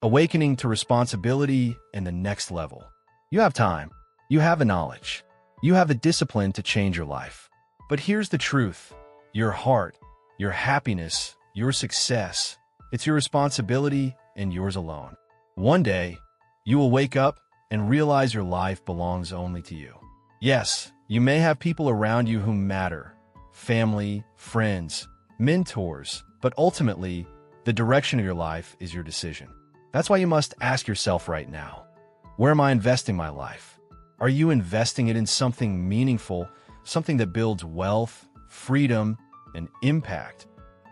awakening to responsibility and the next level. You have time. You have the knowledge. You have the discipline to change your life. But here's the truth. Your heart, your happiness, your success, it's your responsibility and yours alone. One day, you will wake up and realize your life belongs only to you. Yes, you may have people around you who matter, family, friends, mentors, but ultimately, the direction of your life is your decision. That's why you must ask yourself right now, where am I investing my life? Are you investing it in something meaningful, something that builds wealth, freedom, and impact?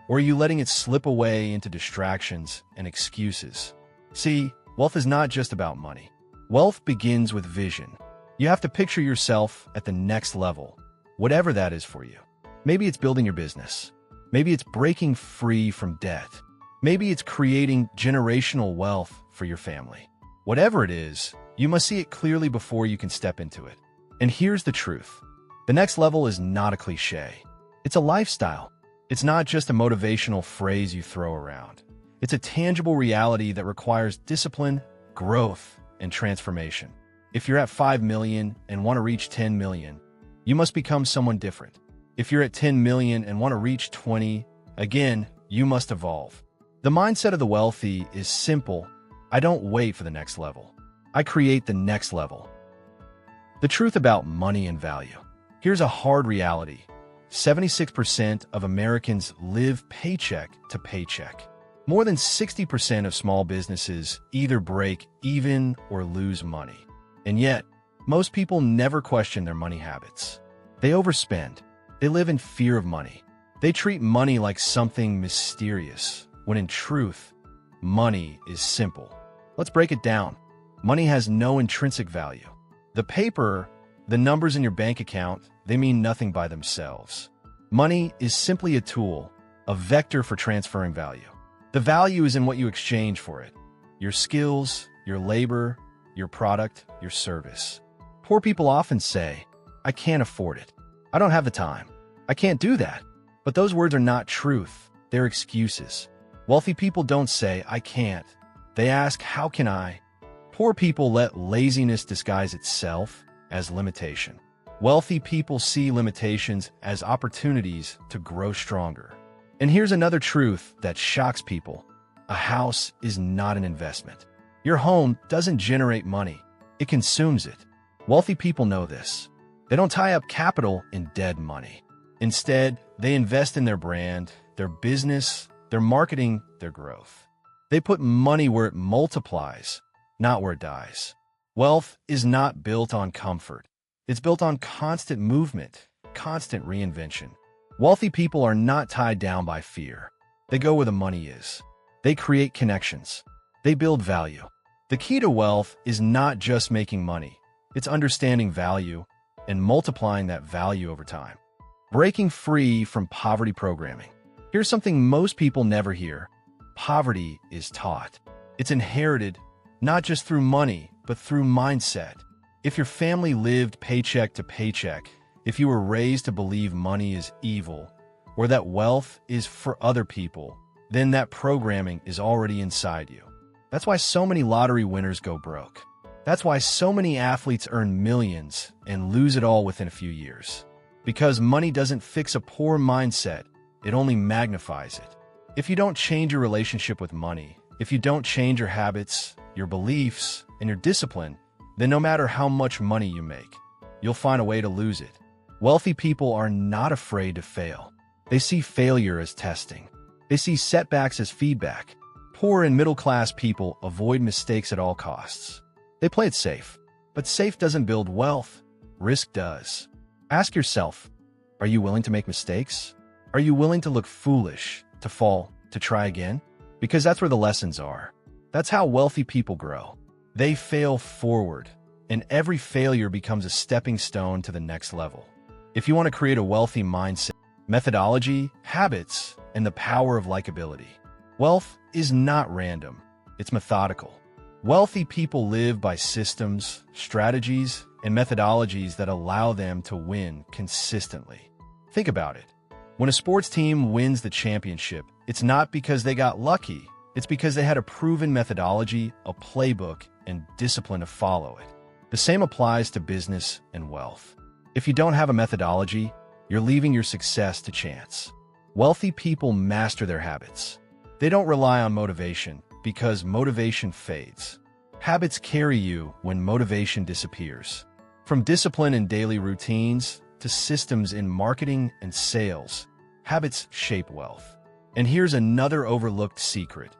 Or are you letting it slip away into distractions and excuses? See, wealth is not just about money. Wealth begins with vision. You have to picture yourself at the next level, whatever that is for you. Maybe it's building your business. Maybe it's breaking free from debt. Maybe it's creating generational wealth for your family. Whatever it is, you must see it clearly before you can step into it. And here's the truth. The next level is not a cliche. It's a lifestyle. It's not just a motivational phrase you throw around. It's a tangible reality that requires discipline, growth, and transformation. If you're at 5 million and want to reach 10 million, you must become someone different. If you're at 10 million and want to reach 20, again, you must evolve. The mindset of the wealthy is simple. I don't wait for the next level. I create the next level. The truth about money and value. Here's a hard reality. 76% of Americans live paycheck to paycheck. More than 60% of small businesses either break even or lose money. And yet, most people never question their money habits. They overspend. They live in fear of money. They treat money like something mysterious, when in truth, money is simple. Let's break it down. Money has no intrinsic value. The paper, the numbers in your bank account, they mean nothing by themselves. Money is simply a tool, a vector for transferring value. The value is in what you exchange for it. Your skills, your labor, your product, your service. Poor people often say, I can't afford it. I don't have the time. I can't do that. But those words are not truth. They're excuses. Wealthy people don't say, I can't. They ask, how can I? Poor people let laziness disguise itself as limitation. Wealthy people see limitations as opportunities to grow stronger. And here's another truth that shocks people. A house is not an investment. Your home doesn't generate money. It consumes it. Wealthy people know this. They don't tie up capital in dead money. Instead, they invest in their brand, their business, their marketing, their growth. They put money where it multiplies, not where it dies. Wealth is not built on comfort. It's built on constant movement, constant reinvention. Wealthy people are not tied down by fear. They go where the money is. They create connections. They build value. The key to wealth is not just making money. It's understanding value and multiplying that value over time. Breaking free from poverty programming. Here's something most people never hear. Poverty is taught. It's inherited, not just through money, but through mindset. If your family lived paycheck to paycheck, if you were raised to believe money is evil, or that wealth is for other people, then that programming is already inside you. That's why so many lottery winners go broke. That's why so many athletes earn millions and lose it all within a few years. Because money doesn't fix a poor mindset, it only magnifies it. If you don't change your relationship with money, if you don't change your habits, your beliefs, and your discipline, then no matter how much money you make, you'll find a way to lose it. Wealthy people are not afraid to fail. They see failure as testing. They see setbacks as feedback. Poor and middle-class people avoid mistakes at all costs. They play it safe. But safe doesn't build wealth. Risk does. Ask yourself, are you willing to make mistakes? Are you willing to look foolish, to fall, to try again? Because that's where the lessons are. That's how wealthy people grow. They fail forward, and every failure becomes a stepping stone to the next level. If you want to create a wealthy mindset, methodology, habits, and the power of likability, wealth is not random. It's methodical. Wealthy people live by systems, strategies, and methodologies that allow them to win consistently. Think about it. When a sports team wins the championship, it's not because they got lucky. It's because they had a proven methodology, a playbook, and discipline to follow it. The same applies to business and wealth. If you don't have a methodology, you're leaving your success to chance. Wealthy people master their habits. They don't rely on motivation because motivation fades. Habits carry you when motivation disappears. From discipline in daily routines to systems in marketing and sales, habits shape wealth. And here's another overlooked secret.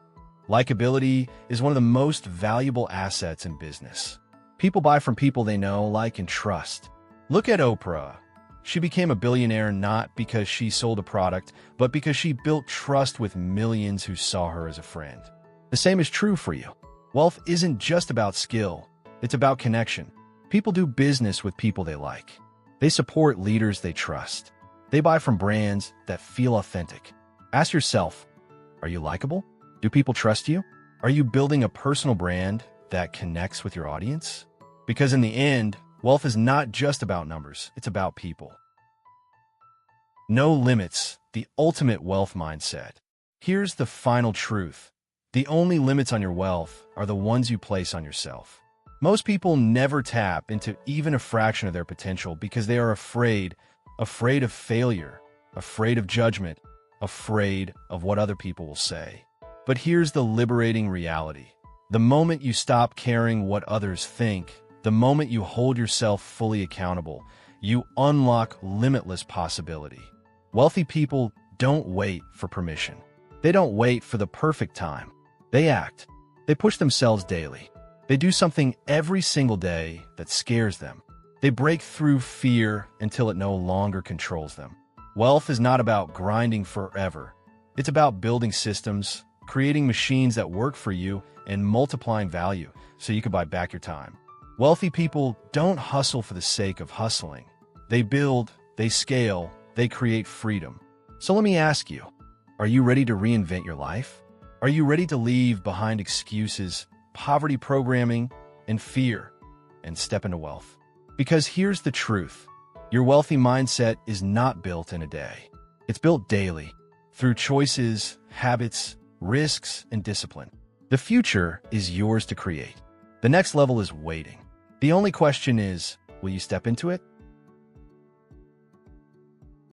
Likability is one of the most valuable assets in business. People buy from people they know, like, and trust. Look at Oprah. She became a billionaire not because she sold a product, but because she built trust with millions who saw her as a friend. The same is true for you. Wealth isn't just about skill, it's about connection. People do business with people they like. They support leaders they trust. They buy from brands that feel authentic. Ask yourself, are you likable? Do people trust you? Are you building a personal brand that connects with your audience? Because in the end, wealth is not just about numbers, it's about people. No limits, the ultimate wealth mindset. Here's the final truth. The only limits on your wealth are the ones you place on yourself. Most people never tap into even a fraction of their potential because they are afraid of failure, afraid of judgment, afraid of what other people will say. But here's the liberating reality. The moment you stop caring what others think, the moment you hold yourself fully accountable, you unlock limitless possibility. Wealthy people don't wait for permission. They don't wait for the perfect time. They act. They push themselves daily. They do something every single day that scares them. They break through fear until it no longer controls them. Wealth is not about grinding forever. It's about building systems, creating machines that work for you, and multiplying value so you can buy back your time. Wealthy people don't hustle for the sake of hustling. They build, they scale, they create freedom. So let me ask you, are you ready to reinvent your life? Are you ready to leave behind excuses, poverty programming, and fear, and step into wealth? Because here's the truth. Your wealthy mindset is not built in a day. It's built daily, through choices, habits, risks, and discipline. The future is yours to create. The next level is waiting. The only question is, will you step into it?